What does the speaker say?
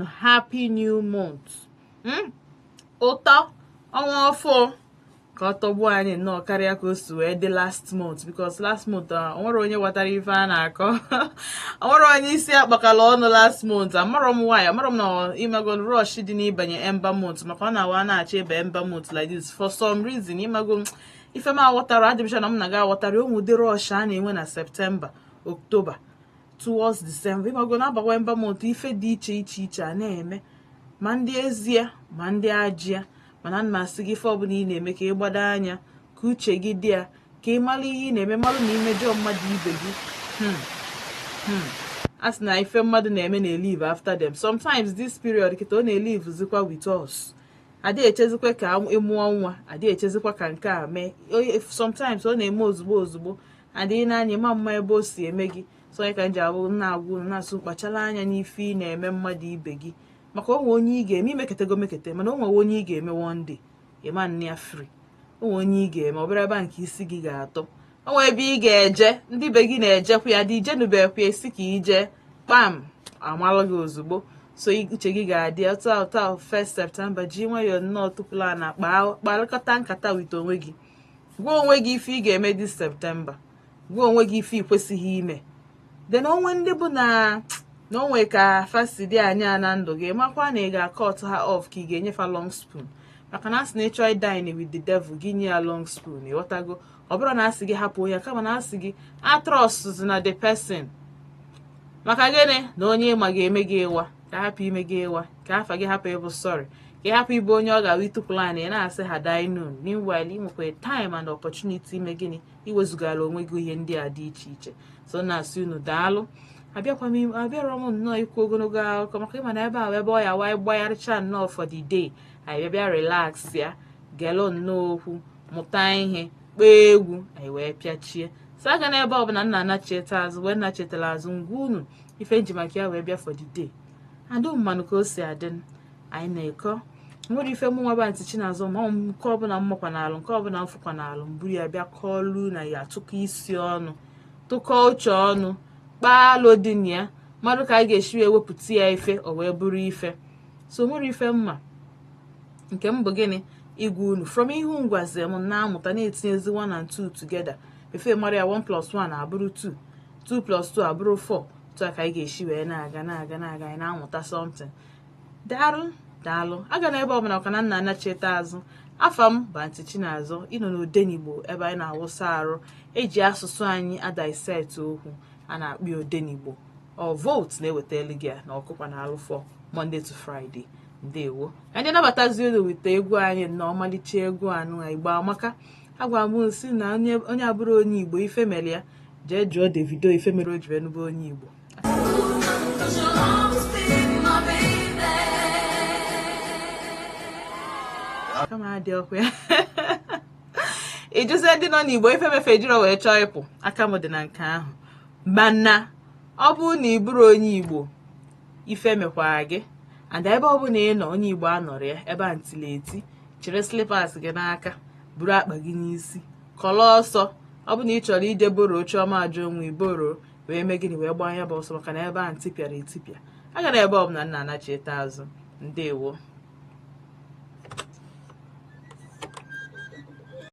happy new month. Ụtọ ọnwa ọfọ ka ọ tọgbuo anyị nnọọ karịa ka o si wee dị last month, because last month onwere onye ghọtara ife a na-akọ. Onwere onye isi akpakala ọnụ last month. Amarọ m nwaanyị, amarọ m na imago rush dị n'ịbanye ember month, maka ọ na-awa na-achọ ebe ember month like this for some reason. Imago ife m aghọtara, adịbịcha na m na ga aghọtara ụmụ ụdị rush a na-enwe na September, October towards December. Imago na-abakwa ember month ife dị iche iche a na-eme, ma ndị ezie ma ndị ajịa. Mana ana m asị gị ife ọbụla ị na-eme ka ị gbado anya, ka uche gị dị ya, ka ị mara ihe ị na-eme, mara na imejọ mmadụ ibe gị. A sị na ife mmadụ na-eme na-elive after them. Sometimes this period kịta ọ na-elive zikwa with us. Adịghị echezikwa ka ịmụọ nwa, adịghị echezikwa ka nke a mee. Sometimes ọ na-eme ozugbo adịghị n'anya ma mma ebe o si eme gị. So onye ka nji abụ na-agwụ na-asụ kpachala anya n'ife ị na-eme mmadụ ibe gị, maka onwe onye ị ga-eme imeketego mekete, mana onwe onye ị ga-eme one day ịma nne ya free. Onwe onye ị ga-eme ọ bụrụ ebe nke isi gị ga-atọ. Onwe ebe ị ga-eje ndị be gị na-ejekwa ya dị ijenubekwa esi ka ije kpam amalụ gị ozugbo. So uche gị ga-adị ụta 1st September ji nwayọọ nnọọ tụpụla na kparịkọta nkata wit onwe gị. Gwa onwe gị ife ị ga-eme this September, gwa onwe gị ife ị kwesịghị ime. Then onwe ndị bụ na onwe ka fasti dị anya na ndụ gị, makwa na ị ga-cut ha off ka ị ga-enyefa long spoon. Maka na asị na ịchọ dine with the devil, gị nye ya long spoon, ịghọtago. Ọ bụrụ na asị gị hapụ onye, kama na asị gị trust na the person. Maka gịnị na onye ịma ga-eme gị ịwa, ka hapụ ime gị ịwa, ka afa gị hapụ ịbụ sorry, ka ị hapụ ịbụ onye ọ ga-awụ ịtụpụrụ anya na-asị ha die noon. Meanwhile, ị nwekwa time and opportunity ime gịnị iwezugara onwe gị ihe ndị a dị iche iche. So na-asị unu daalụ. Abịarọ m nnọọ ikwu ogologo akụkọ, maka ịma na ebe ahụ ebe ọ ya wee gbagharịcha nnọọ for the day. Anyị bịa relax ya, gelo nnọọ okwu, mụta ihe, kpaa egwu, anyị wee pịachie. So aga na ebe ọbụla nna anacheta azụ wee nachetara azụ ngwa unu ife nji maka ya wee bịa for the day. Adụ mmanụ ka o si adị, anyị na-ekọ nwere ife mụ nwa ba ntị Chinazụ ma nke ọbụla mmakwa n'alụ, nke ọbụla mfụkwa n'alụ, mburu ya bịa kọọlụ na ya tụkọ isi ọnụ, tụkọ uche ọnụ, kpaalụ dị na ya, mmadụ ka a ga-esi wee wepụta ya ife o wee bụrụ ife. So nwere ife mma nke m bụ gịnị igwe unu from ihu ngwazi m na-amụta na-etinyezi 1 and 2 together. Efe mara ya 1 + 1 abụrụ 2, 2 + 2 abụrụ 4. Tụ a ka anyị ga-esi wee na-aga anyị na-amụta something. Daalụ aga na ebe ọbụla ọkana nna anacheta azụ. Afa m bụ Aunty Chinazụ, ịnọ n'Odenigbo ebe anyị na-awụsa arụ, eji asụsụ anyị adaiset okwu a na-akpị Odenigbo. Ọ vote na-ewetali gị na ọkụkwa na alụfọ Monday to Friday. Ndewo. Anyị nabatazi unu wite egwu anyị na ọmalịcha egwu anụ Igbo amaka. Agwa m si na onye abụrụ onye Igbo ife mere ya, jee jụọ Davido ife mere o ji enube onye Igbo. Kama adị ọkụ ya. Ijuze ndị nọ n'Igbo ife mefe jiro wee chọọ ịpụ, aka m dị na nke ahụ. Mana ọ bụrụ na ị bụrụ onye Igbo ife mekwara gị, and ebe ọ bụla ị nọ onye Igbo anọrọ ya ebe a ntileti, chịrị slippers gị n'aka, buru akpa gị n'isi, kọlọ ọsọ. Ọ bụ na ị chọrọ ije boro Chioma ajọ onwe iboro wee mee gịnị wee gbaa ya bụ ọsọ, maka na ebe a ntipịara etipịa. Aga na ebe ọ bụla nna anachita azụ. Ndewo.